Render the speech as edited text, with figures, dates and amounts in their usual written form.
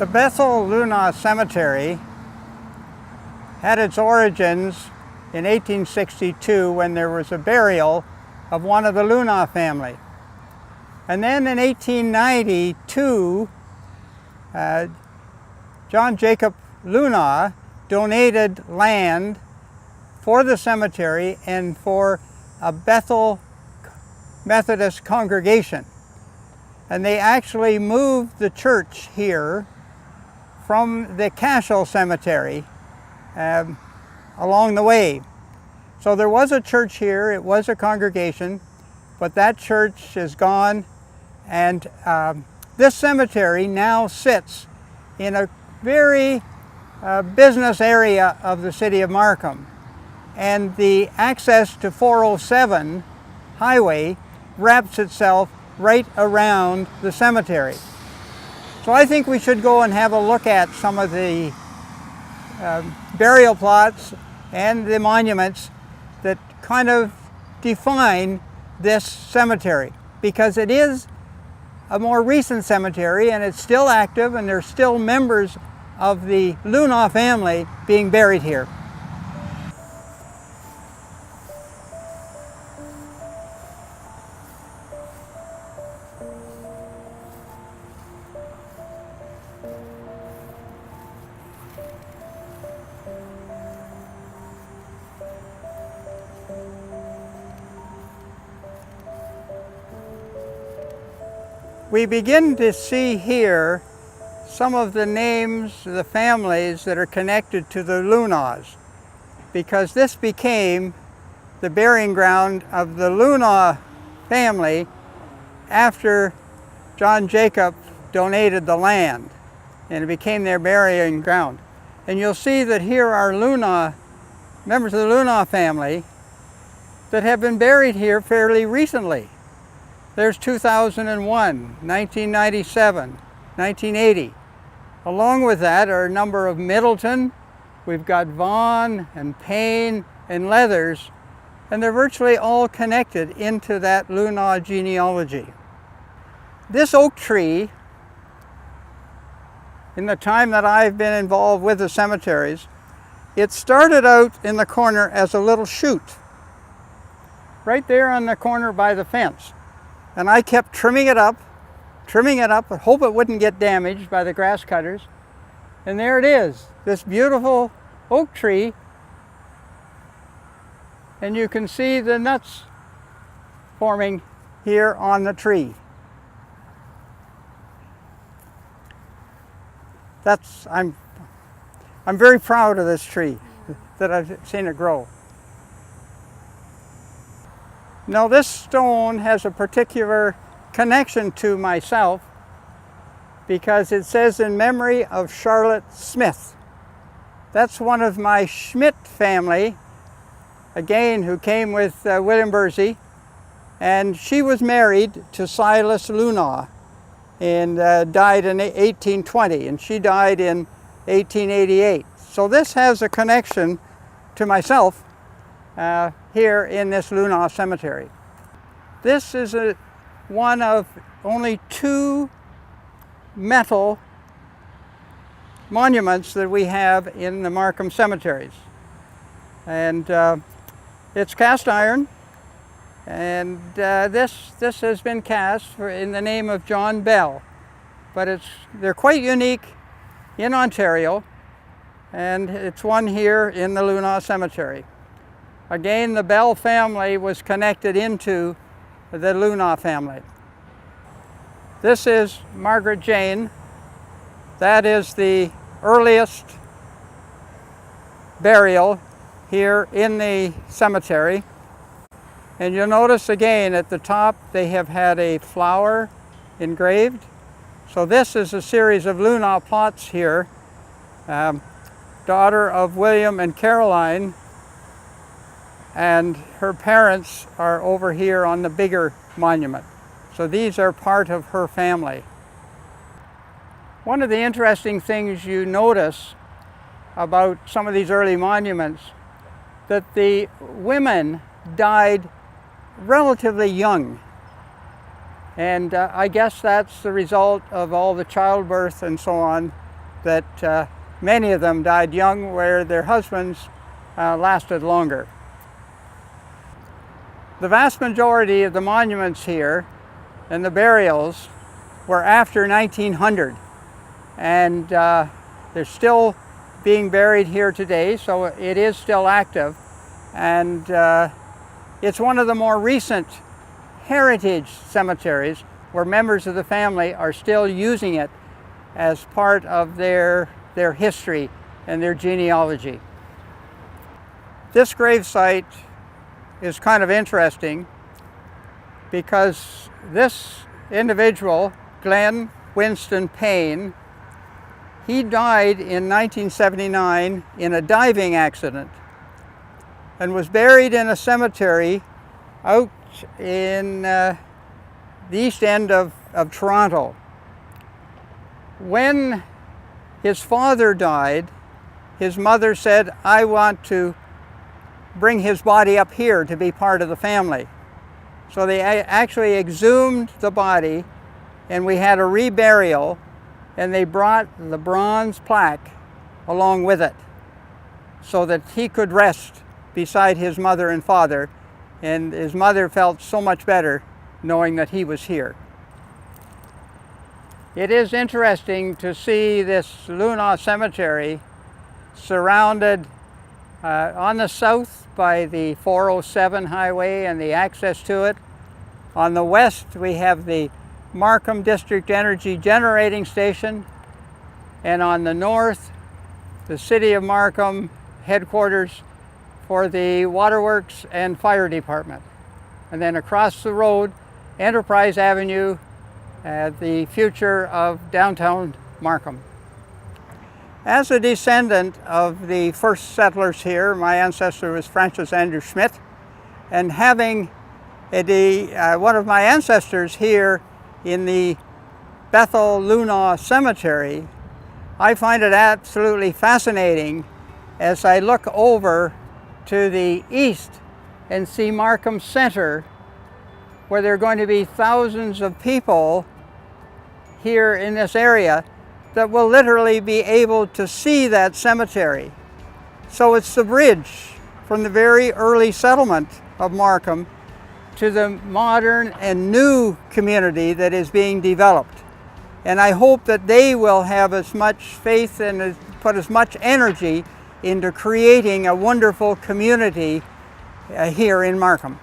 The Bethel Lunau Cemetery had its origins in 1862 when there was a burial of one of the Lunau family. And then in 1892, John Jacob Lunau donated land for the cemetery and for a Bethel Methodist congregation. And they actually moved the church here from the Cashel Cemetery along the way. So there was a church here, it was a congregation, but that church is gone, and this cemetery now sits in a very business area of the city of Markham, and the access to 407 highway wraps itself right around the cemetery. So I think we should go and have a look at some of the burial plots and the monuments that kind of define this cemetery, because it is a more recent cemetery and it's still active, and there's still members of the Lunau family being buried here. We begin to see here some of the names of the families that are connected to the Lunaus, because this became the burying ground of the Lunau family after John Jacob donated the land, and it became their burying ground. And you'll see that here are members of the Lunau family that have been buried here fairly recently. There's 2001, 1997, 1980. Along with that are a number of Middleton. We've got Vaughan and Payne and Leathers, and they're virtually all connected into that Lunau genealogy. This oak tree, in the time that I've been involved with the cemeteries, it started out in the corner as a little shoot, right there on the corner by the fence. And I kept trimming it up, I hope it wouldn't get damaged by the grass cutters. And there it is, this beautiful oak tree. And you can see the nuts forming here on the tree. I'm very proud of this tree, that I've seen it grow. Now this stone has a particular connection to myself, because it says in memory of Charlotte Smith. That's one of my Schmidt family, again, who came with William Bursey, and she was married to Silas Lunau and died in 1820, and she died in 1888. So this has a connection to myself here in this Lunau cemetery. This is one of only 2 metal monuments that we have in the Markham cemeteries. And it's cast iron, and this has been cast in the name of John Bell. But they're quite unique in Ontario, and it's one here in the Lunau cemetery. Again, the Bell family was connected into the Lunau family. This is Margaret Jane. That is the earliest burial here in the cemetery. And you'll notice again at the top they have had a flower engraved. So this is a series of Lunau plots here. Daughter of William and Caroline, and her parents are over here on the bigger monument. So these are part of her family. One of the interesting things you notice about some of these early monuments, that the women died relatively young. And I guess that's the result of all the childbirth and so on that many of them died young, where their husbands lasted longer. The vast majority of the monuments here and the burials were after 1900, and they're still being buried here today, so it is still active, and it's one of the more recent heritage cemeteries where members of the family are still using it as part of their history and their genealogy. This gravesite is kind of interesting because this individual, Glenn Winston Payne, he died in 1979 in a diving accident and was buried in a cemetery out in the east end of Toronto. When his father died, his mother said, "I want to bring his body up here to be part of the family." So they actually exhumed the body, and we had a reburial, and they brought the bronze plaque along with it so that he could rest beside his mother and father, and his mother felt so much better knowing that he was here. It is interesting to see this Lunau Cemetery surrounded on the south by the 407 highway and the access to it. On the west we have the Markham District Energy Generating Station, and on the north the City of Markham headquarters for the Waterworks and Fire Department. And then across the road, Enterprise Avenue, the future of downtown Markham. As a descendant of the first settlers here, my ancestor was Francis Andrew Schmidt, and having one of my ancestors here in the Bethel Lunau Cemetery, I find it absolutely fascinating as I look over to the east and see Markham Center, where there are going to be thousands of people here in this area that will literally be able to see that cemetery. So it's the bridge from the very early settlement of Markham to the modern and new community that is being developed. And I hope that they will have as much faith and put as much energy into creating a wonderful community here in Markham.